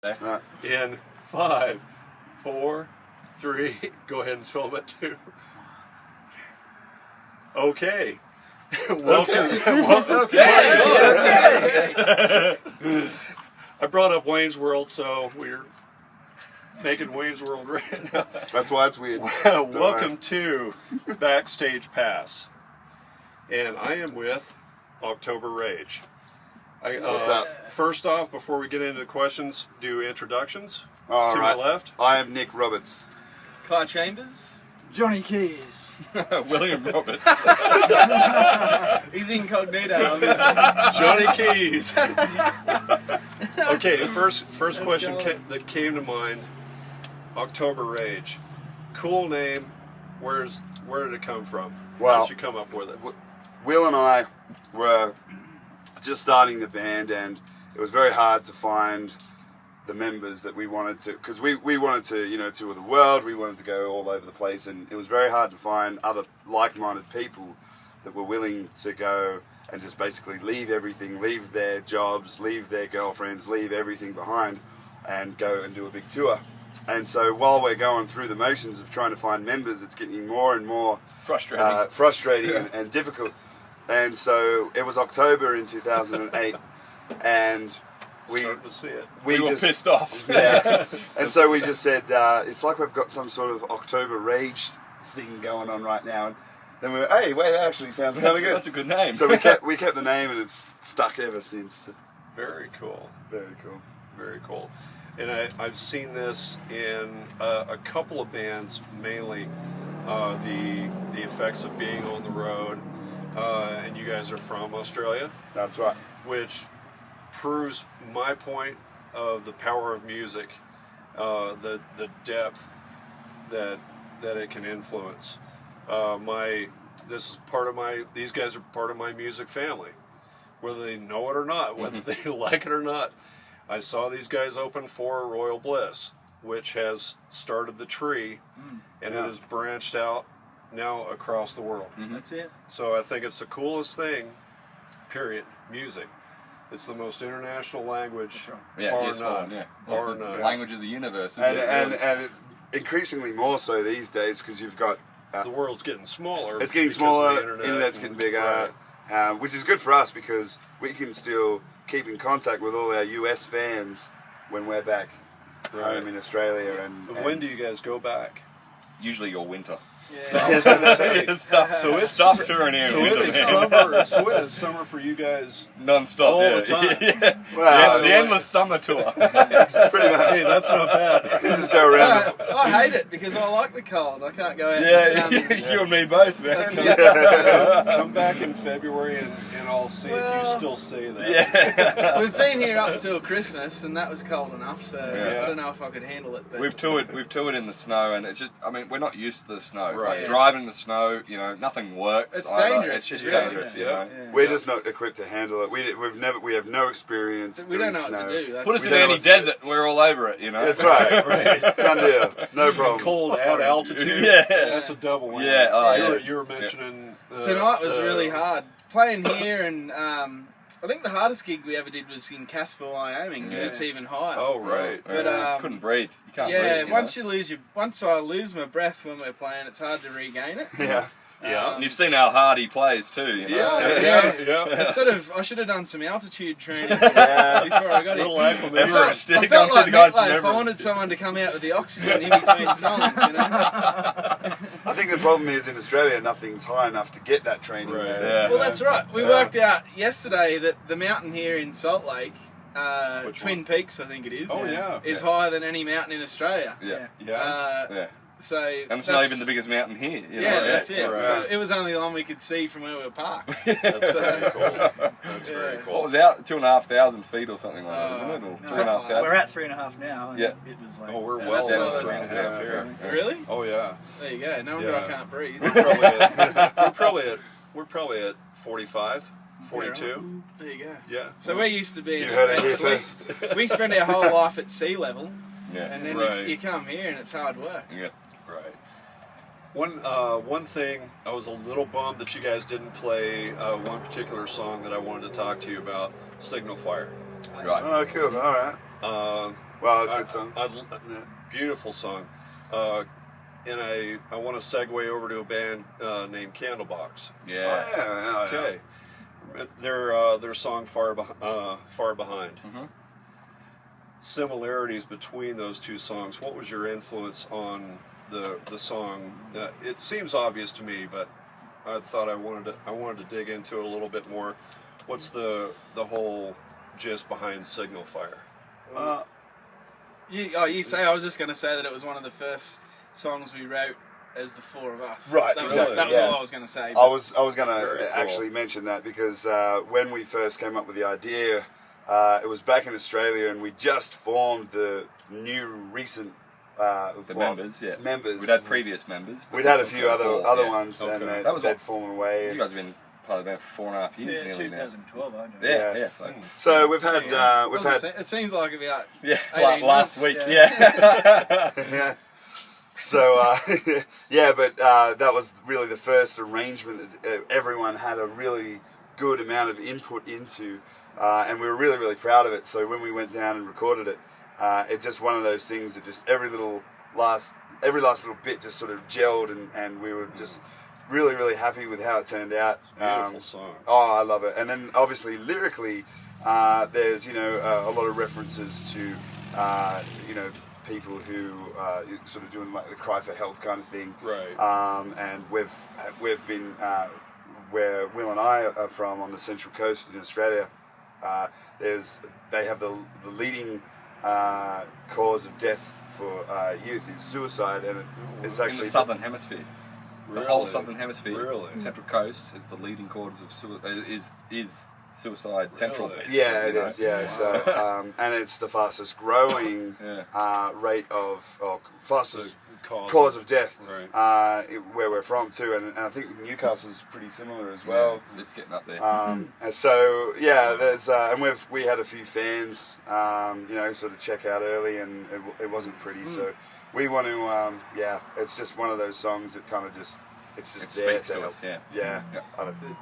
Right. In 5, 4, 3. Go ahead and spell them at 2. Okay. Welcome. I brought up Wayne's World, so we're making Wayne's World right now. That's why it's weird. Welcome to BackStage Pass. And I am with October Rage. What's up? First off, before we get into the questions, do introductions. All to right. my left. I am Nick Roberts. Kai Chambers. Johnny Keys. William Roberts. He's incognito, obviously. Johnny Keys. Okay, first question that came to mind. October Rage. Cool name. Where did it come from? Well, how did you come up with it? Will and I were just starting the band, and it was very hard to find the members that we wanted to, because we wanted to, tour the world, we wanted to go all over the place, and it was very hard to find other like-minded people that were willing to go and just basically leave everything, leave their jobs, leave their girlfriends, leave everything behind, and go and do a big tour. And so while we're going through the motions of trying to find members, it's getting more and more frustrating and difficult. And so it was October in 2008, and we to see it. We were just pissed off. Yeah. And so we just said, it's like we've got some sort of October Rage thing going on right now. And then we were, hey, wait, that actually sounds kind of good. That's a good name. So we kept the name, and it's stuck ever since. Very cool. Very cool. Very cool. And I've seen this in a couple of bands, mainly the effects of being on the road. And you guys are from Australia. That's right. Which proves my point of the power of music, the depth that it can influence. These guys are part of my music family, whether they know it or not, whether they like it or not. I saw these guys open for Royal Bliss, which has started the tree, and it has branched out now across the world. That's it. So I think it's the coolest thing, period, music. It's the most international language, bar none. Yeah. Bar It's the none. language of the universe. Isn't And it? increasingly more so these days, because you've got... The world's getting smaller. It's getting because smaller, of the internet. internet's getting bigger, which is good for us because we can still keep in contact with all our US fans when we're back home in Australia. And when do you guys go back? Usually your winter. Yeah. So it's stuff touring here. So it is summer. So it is summer for you guys Non-stop. all yeah. the time. Yeah. Well, the endless summer tour. pretty much. Hey, that's not bad. We just go around. I hate it because I like the cold. I can't go out in the Yeah, sun. you and me both, man. That's Come back in February and I'll see if Well, you still say that. Yeah. We've been here up until Christmas, and that was cold enough. So Yeah. I don't know if I could handle it. But We've toured in the snow, and it's just, we're not used to the snow. Right. Like, driving in the snow, nothing works. It's either. dangerous, It's just really. dangerous, Yeah. Yeah. We're just not equipped to handle it. We have no experience we don't doing know snow. what to do. That's Put us We in don't know any what to do. desert, we're all over it, That's right. Done deal. No problem. Cold at altitude. Yeah. That's a double win. Yeah, oh, you, yeah. you were mentioning Tonight was really hard. Playing here, and I think the hardest gig we ever did was in Casper, Wyoming, because Yeah. it's even higher. Oh right. But couldn't breathe. You can't yeah, breathe. once I lose my breath when we're playing, it's hard to regain it. Yeah. Yeah. And you've seen how hard he plays too. Yeah. Yeah. It's sort of, I should have done some altitude training before I got Little it. acclimation. Everest. I Go felt and see like the guys from Meatloaf. I Everest. wanted someone to come out with the oxygen in between songs, I think the problem is in Australia, nothing's high enough to get that training. Right. Yeah. Well, that's right. We worked out yesterday that the mountain here in Salt Lake, Which Twin Peaks, I think it is, Oh yeah. is higher than any mountain in Australia. Yeah. Yeah. Yeah. So And it's not even the biggest mountain here. That's it. Right. So it was only the one we could see from where we were parked. That's very cool. That's Yeah. very cool. What was out? 2,500 feet or something like that, isn't it? Or No, 3,500? we're at 3.5 now. And Yeah. It was like, Oh, we're Yeah, well that's over not 3.5 here. Really? Oh yeah. There you go. No wonder I Yeah. can't breathe. We're probably at 45, 42. There you go. Yeah. So we're used to being You heard it here asleep. first. We spend our whole life at sea level, Yeah. and then Right. you come here and it's hard work. Yeah. Right. One thing, I was a little bummed that you guys didn't play one particular song that I wanted to talk to you about, Signal Fire. Right. Oh, cool. All right. Well, it's a good song. Yeah. Beautiful song. And I want to segue over to a band named Candlebox. Yeah. Oh, yeah. Okay. Their song Far Behind. Mm-hmm. Similarities between those two songs. What was your influence on the song? It seems obvious to me, but I thought I wanted to dig into it a little bit more. What's the whole gist behind Signal Fire? You say, I was just going to say that it was one of the first songs we wrote as the four of us. Right, That exactly, was yeah. all I was going to say. I was going Very to cool. actually mention that because when we first came up with the idea, it was back in Australia, and we just formed the new recent Members. We'd had previous members. but We'd had a this few was other the four, other yeah. ones, and Okay. That was they'd what- fallen away. You and- guys have been part of the band for 4.5 years Yeah, nearly now. 2012, I know. Yeah. So So we've had It seems like about yeah, 18 last months, week. yeah. Yeah. yeah. So yeah, but that was really the first arrangement that everyone had a really good amount of input into, and we were really, really proud of it. So when we went down and recorded it, it's just one of those things that just every last little bit just sort of gelled, and we were just really, really happy with how it turned out. Beautiful song. Oh, I love it. And then obviously lyrically, there's a lot of references to people who sort of doing like the cry for help kind of thing. Right. And we've been where Will and I are from on the Central Coast in Australia. They have the leading cause of death for youth is suicide, and it's In actually the southern hemisphere. The Really? whole southern hemisphere, Really? Central Coast, is the leading cause of is suicide central. Really? basically, Yeah, it you know? is. Yeah, so and it's the fastest growing rate of fastest cause of death where we're from too, and I think Newcastle's pretty similar as well. It's getting up there. And so yeah, there's and we had a few fans, sort of check out early, and it wasn't pretty. So we want to, it's just one of those songs that kind of just it's just It there speaks to to help. us, yeah. Yeah. Yeah. I don't,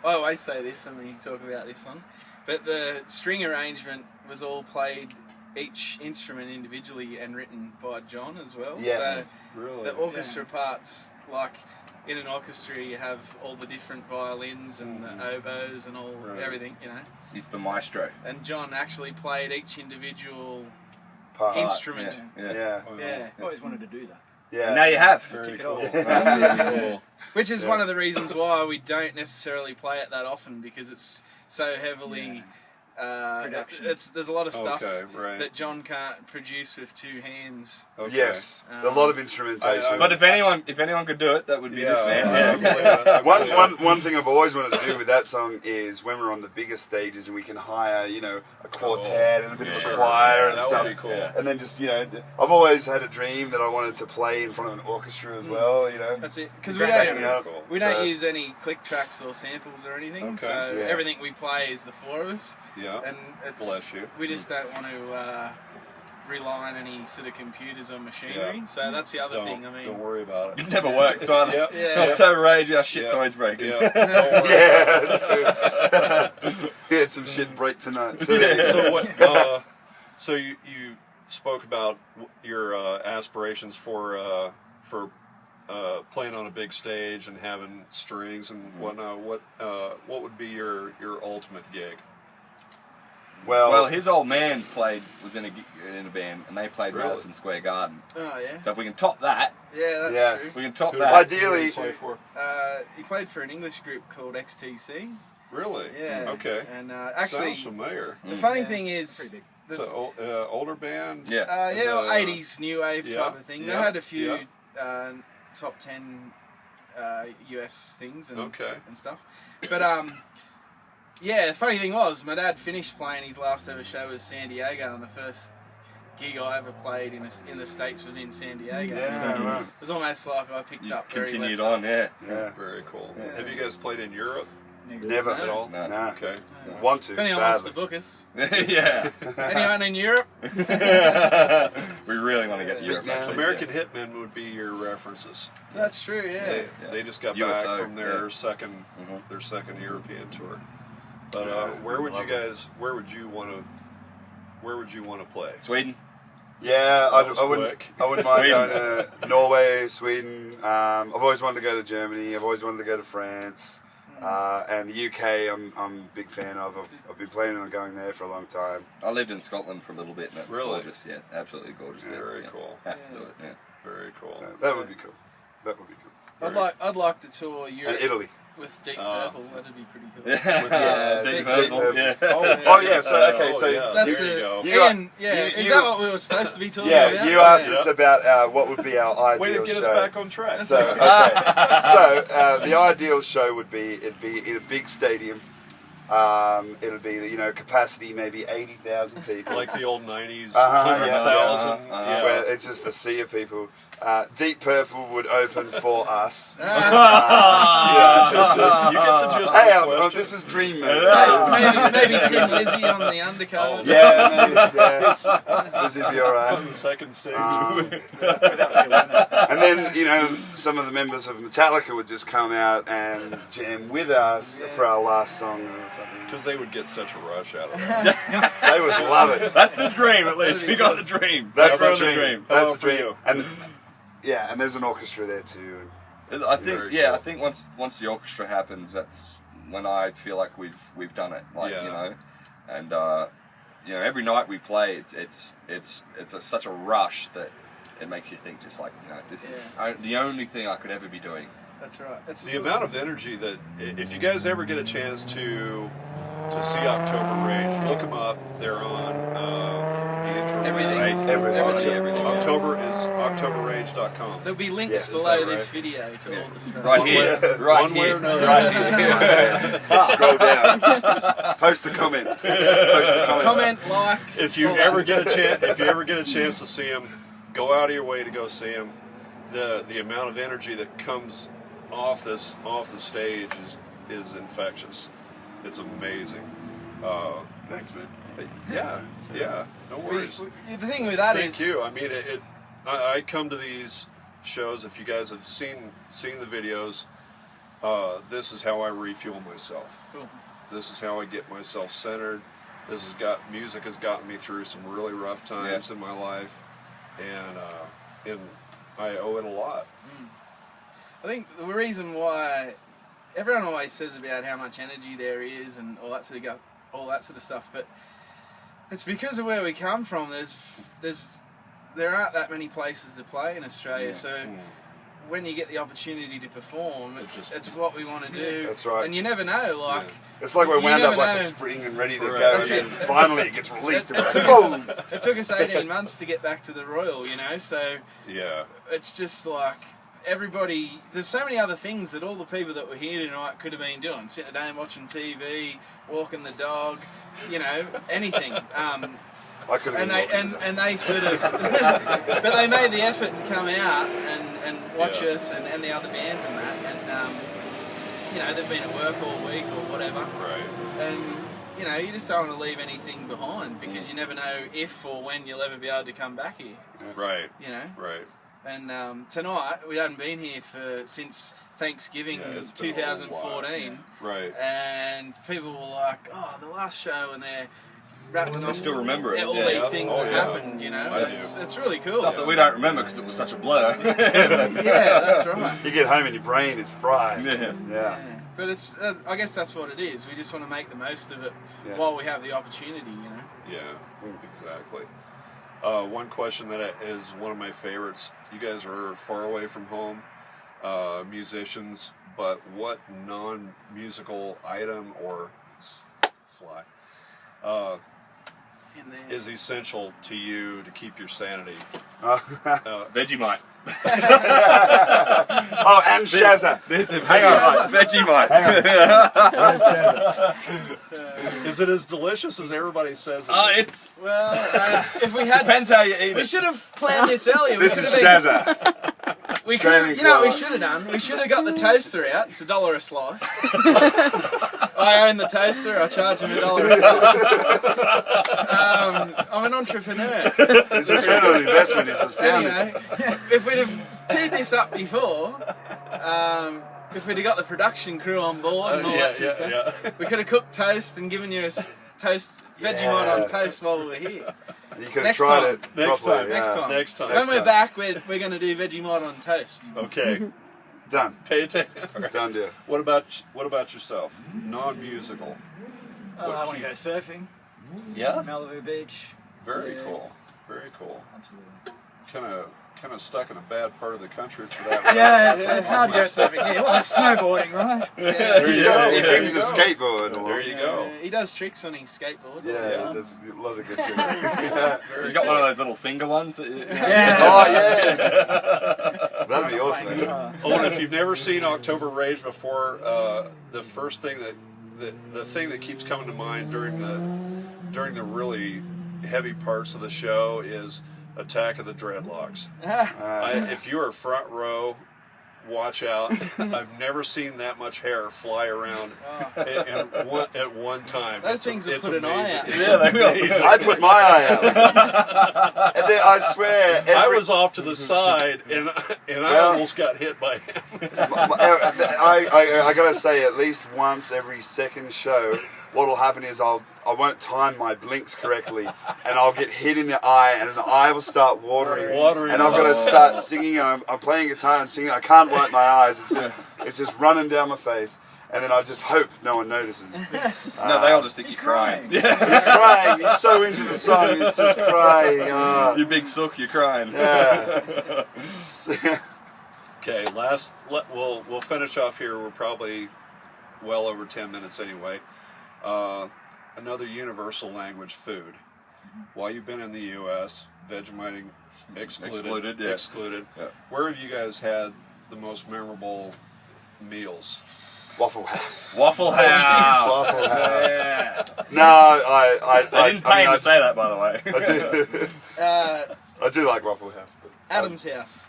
I always say this when we talk about this song, but the string arrangement was all played, each instrument individually, and written by John as well. Yes. So Really? the orchestra parts, like in an orchestra, you have all the different violins and the oboes and everything, He's the maestro. And John actually played each individual part. instrument. Yeah. Yeah. I always wanted to do that. Yeah. And now you have. Very Tick it cool. off. That's really cool. Which is one of the reasons why we don't necessarily play it that often, because it's so heavily. Production. There's a lot of stuff Okay, right. that John can't produce with two hands. Okay. Yes. A lot of instrumentation. But if anyone could do it, that would be this man. Yeah. One thing I've always wanted to do with that song is when we're on the biggest stages and we can hire, a quartet and a bit of a choir and that stuff. would be cool. Yeah. And then just, I've always had a dream that I wanted to play in front of an orchestra as well, That's it. Because Backing we up. don't use any click tracks or samples or anything. Okay. So Yeah. everything we play is the four of us. Yeah. And it's, Bless you. we just don't want to rely on any sort of computers or machinery. Yeah. So that's the other thing. I mean, Don't worry about It it. never works either. Yep. Yeah. October Rage, our shit's Yeah. always breaking. Yeah. Don't worry. Yeah, that's good. We had some shit break tonight. So there you go. So what? So you spoke about your aspirations for playing on a big stage and having strings and whatnot. What would be your ultimate gig? Well, his old man was in a band, and they played Really? Madison Square Garden. oh yeah, So if we can top that, yeah, that's Yes. true. we can top Who- that. Ideally- who did he play for? He played for an English group called XTC. Really? Yeah. Okay. And actually, Sounds familiar. the funny Yeah, thing Pretty is, big. So older band. Yeah. The- 80s new wave yeah, type of thing. They yeah, had a few top 10 US things and stuff. But the funny thing was, my dad finished playing his last ever show was San Diego, and the first gig I ever played in the States was in San Diego. Yeah, So right. it was almost like I picked You up where he continued left on, yeah. Yeah. Very cool. Yeah. Have you guys played in Europe Never. at all? No. Nah. Okay. Want to. If anyone wants to badly. book us, Yeah. anyone in Europe, We really want to get to Speak Europe, now. actually. American Hitmen would be your references. that's true. Yeah. They just got USO, back from their yeah. second Mhm. their second European tour. But Yeah, where would you love it. guys? Where would you want to where would you want to play? Sweden. Yeah, I wouldn't mind Sweden. going to Norway, Sweden. I've always wanted to go to Germany. I've always wanted to go to France. And the UK, I'm a big fan of. I've been planning on going there for a long time. I lived in Scotland for a little bit, and that's Really? gorgeous. Yeah, absolutely gorgeous. Yeah, there. very Yeah. cool. Have to do it. Yeah. Very cool. That would be cool. That would be cool. I'd like to tour Europe And Italy. with Deep Purple. That'd be pretty cool. Yeah, Deep Deep Purple. Purple. Yeah. Oh yeah, so okay, so yeah. That's there you the go. Ian. Is that what we were supposed to be talking about? Yeah, you asked us about what would be our ideal Way to get show. us back on track. So okay, so the ideal show would be it'd be in a big stadium. It'll be capacity maybe 80,000 people. Like the old 90s, Uh-huh, 100,000. yeah. Where it's just a sea of people. Deep Purple would open for us. You get the gist of Hey, the question. this is Dream Mode. Maybe Thin Lizzy on the undercard. Yeah, maybe, Lizzie would be on alright. the second stage. And then, some of the members of Metallica would just come out and jam with us for our last song or something. Because they would get such a rush out of that. They would love it. That's the dream, at least. We got the dream. That's the Everyone's dream. How That's about the for dream. you? And and there's an orchestra there too. I think, Very yeah, cool. I think once the orchestra happens, that's when I feel like we've done it. Like and every night we play, it's such a rush that it makes you think just like this is the only thing I could ever be doing. That's right. It's The amount of energy that, if you guys ever get a chance to see October Rage, look them up. They're on the internet. everything. October is octoberrage.com. There'll be links Yes, below is that this right? video to all the stuff. Right here, right one way here, or another. right here. Scroll down. Post a comment. Post a comment. Comment, like. If you ever get a chance to see them, go out of your way to go see them. The amount of energy that comes off the stage is infectious. It's amazing. Thanks, man. Yeah, no worries. The thing with that Thank is, you. I mean, I come to these shows. If you guys have seen the videos, this is how I refuel myself. Cool. This is how I get myself centered. Music has gotten me through some really rough times in my life, and I owe it a lot. I think the reason why everyone always says about how much energy there is and all that sort of stuff, but it's because of where we come from. There aren't that many places to play in Australia, so when you get the opportunity to perform, it's what we want to do. That's right. And you never know, like It's like we're you wound up never like know. a spring and ready to Right. go, That's and it. then finally it gets released. And It it's took boom! It took us 18 months to get back to the Royal, so Yeah. it's just like everybody. There's so many other things that all the people that were here tonight could have been doing: sitting at home watching TV, walking the dog, anything. I could have And been they walking and they sort of, but they made the effort to come out and watch us and the other bands and that, and they've been at work all week or whatever, Right. and you just don't want to leave anything behind because you never know if or when you'll ever be able to come back here. Right. Right. Right. And tonight we hadn't been here since Thanksgiving Yeah, it's been a 2014, Right. and people were like, "Oh, the last show," and they're rattling I off still remember it. all Yeah. these things Oh, that yeah. happened. I do. It's really cool. Stuff that we don't remember because it was such a blur. Yeah, that's right. You get home and your brain is fried. Yeah. Yeah. But it's I guess that's what it is. We just want to make the most of it Yeah. while we have the opportunity. Yeah. Exactly. One question that is one of my favorites. You guys are far away from home, musicians, but what non-musical item or fly In there. is essential to you to keep your sanity? Vegemite. Oh, and Shazza. Hang on. Vegemite. Is it as delicious as everybody says? It's Well, if we had, depends how you eat we it. should have planned this earlier. This we is could have Shazza. We Australian could, what we flour. should have done? We should have got the toaster out. It's $1 a slice. I own the toaster. I charge him $1 a slice. I'm an entrepreneur. His return on investment is astounding. Anyway, if we'd have teed this up before, if we'd have got the production crew on board and all that sort of stuff, we could have cooked toast and given you toast Vegemite on toast while we were here. You could have Next tried time. it Next properly. time. Next yeah. time. Next time. When we're back, we're going to do Vegemite on toast. Okay. Done. Pay attention. Done deal. What about yourself? Non-musical. I want to go surfing. Yeah. Malibu Beach. Very Yeah. cool. Very cool. Absolutely. Kind of stuck in a bad part of the country for that. Yeah, it's hard to go surfing here. Well, there's snowboarding, right? There you go. He There brings you a go. skateboard along. There you go. He does tricks on his skateboard. Yeah, he does a lot of good tricks. He's got one of those little finger ones. Yeah. Oh, yeah. That'd be awesome. Oh, and if you've never seen October Rage before, the first thing the thing that keeps coming to mind during the really heavy parts of the show is Attack of the Dreadlocks. If you are front row, watch out. I've never seen that much hair fly around at one time. Those things will put an eye out. Yeah, they will. I put my eye out. And then I swear, I was off to the side, and I almost got hit by him. I gotta say, at least once every second show, what'll happen is I won't time my blinks correctly, and I'll get hit in the eye, and the eye will start watering. And I've got to start singing. I'm playing guitar and singing. I can't wipe my eyes. It's just running down my face. And then I just hope no one notices. No, they all just think you're crying. He's crying. He's so into the song. He's just crying. You big sook, you're crying. Yeah. Okay, we'll finish off here. We're probably well over 10 minutes anyway. Another universal language, food. While you've been in the U.S., Vegemite excluded. Yeah. Where have you guys had the most memorable meals? Waffle House. Waffle House. Waffle House. Yeah. No, I didn't pay him to say that, by the way. I do like Waffle House. But Adam's house.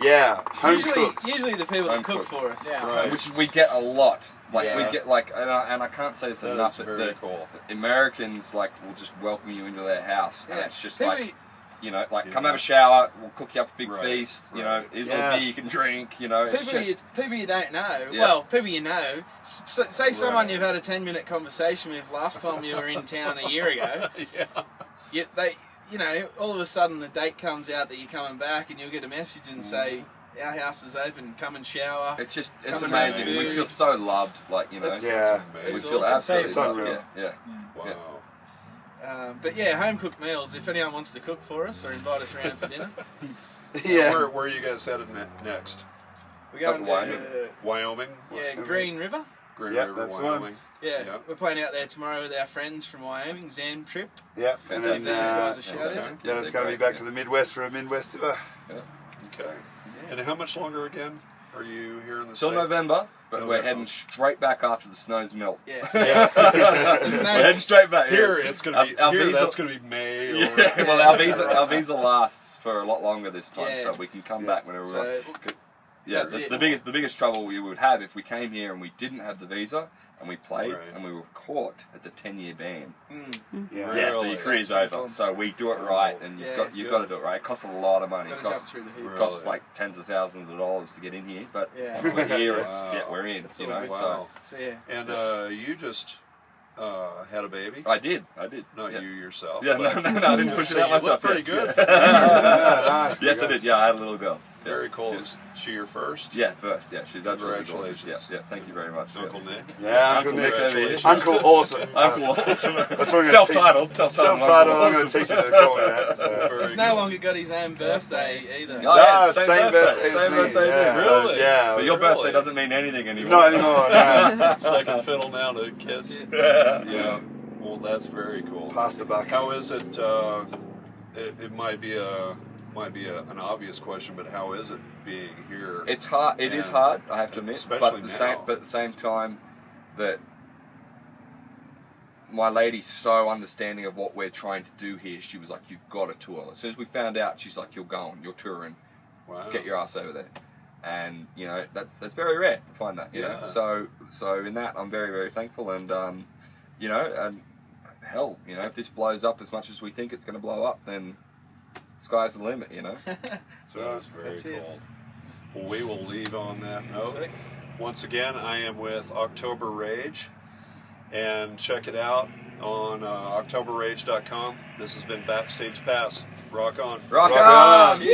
yeah, home cooks. Usually the people that Home cook cooked. for us. Yeah. Right. Which we get a lot. Like Yeah. we get like, and I can't say this That enough. is But very the cool. Americans like will just welcome you into their house, and Yeah. it's just People- like, you know, like come have a shower, we'll cook you up a big Right. feast. You know, Right. is Yeah. there beer you can drink? You know, it's just People you don't know. Yeah. Well, people you know. Say someone Right. you've had a 10-minute conversation with last time you were in town a year ago. Yeah. All of a sudden the date comes out that you're coming back, and you'll get a message and say, "Our house is open. Come and shower." it's just Come it's and have amazing. We food. feel so loved. Like, you know, That's- Yeah. we It's feel awesome. absolutely It's loved. unreal. Yeah. Wow. But yeah, home cooked meals. If anyone wants to cook for us or invite us around for dinner, Yeah. So where are you guys headed next? we're going to Wyoming. Wyoming? Green River. Green Yeah, River, that's the one. Wyoming. Yeah, Yeah. we're playing out there tomorrow with our friends from Wyoming, Zan Trip. Yeah. And then, These guys are shout okay. out. then it's going to be back to the Midwest for a Midwest tour. Okay. And how much longer again are you here in the Till States? November, but we're November. heading straight back after the snows melt. Yes. We're heading straight back Here it's gonna be Our here. visa- That's gonna be May. Or, Yeah, well, our visa lasts for a lot longer this time, Yeah. so we can come back whenever we want. So Yeah, that's it. the biggest trouble we would have if we came here and we didn't have the visa and we played Right. and we were caught. It's a 10-year ban. Yeah. Yeah, so Really? your career's That's over. fun. So we do it right, and Yeah, you've got to do it right. It costs a lot of money. Got It to jump costs through the hoop. Really? costs like tens of thousands of dollars to get in here, but Yeah. once we're here, it's Wow. we're in. It's You all know, good. Wow. So yeah. And you just had a baby? so I did. Not yeah. you yourself. Yeah, but- no, I didn't push So it out you look myself. pretty yes, good. yeah. Nice. Yes, I did. Yeah, I had a little girl. Yeah. Very cool. Yeah. Is she your first? Yeah, first. Yeah, she's absolutely gorgeous. Congratulations. Yeah, thank you very much. yeah. Uncle Nick. Yeah, Uncle Nick over here. Uncle Awesome. Uncle Awesome. That's what I'm gonna Self-titled. teach. Self-titled. Self-titled. Uncle I'm going Awesome. to teach you to call me that. So. Very He's no good. longer got his own birthday either. Oh, yeah, No, same birthday as Same me. birthday Yeah. too. Really? Yeah. So your Really? birthday doesn't mean anything anymore. Not anymore. No. Second fiddle now to kids. Yeah. Yeah. Well, that's very cool. Pass the buck. How is it? It might be an obvious question, but how is it being here? It's hard. It is Yeah. hard. I have to admit. Especially but at the same time, that my lady's so understanding of what we're trying to do here. She was like, "You've got to tour." As soon as we found out, she's like, "You're going. You're touring. Wow. Get your ass over there." And you know that's very rare to find that. You know, Yeah. so in that I'm very, very thankful. And you know, and hell, you know, if this blows up as much as we think it's going to blow up, then sky's the limit. You know. So that is very That's it. cool. Well, we will leave on that note. Sweet. Once again, I am with October Rage, and check it out. on OctoberRage.com. This has been BackStage Pass. Rock on. Rock Rock on! on.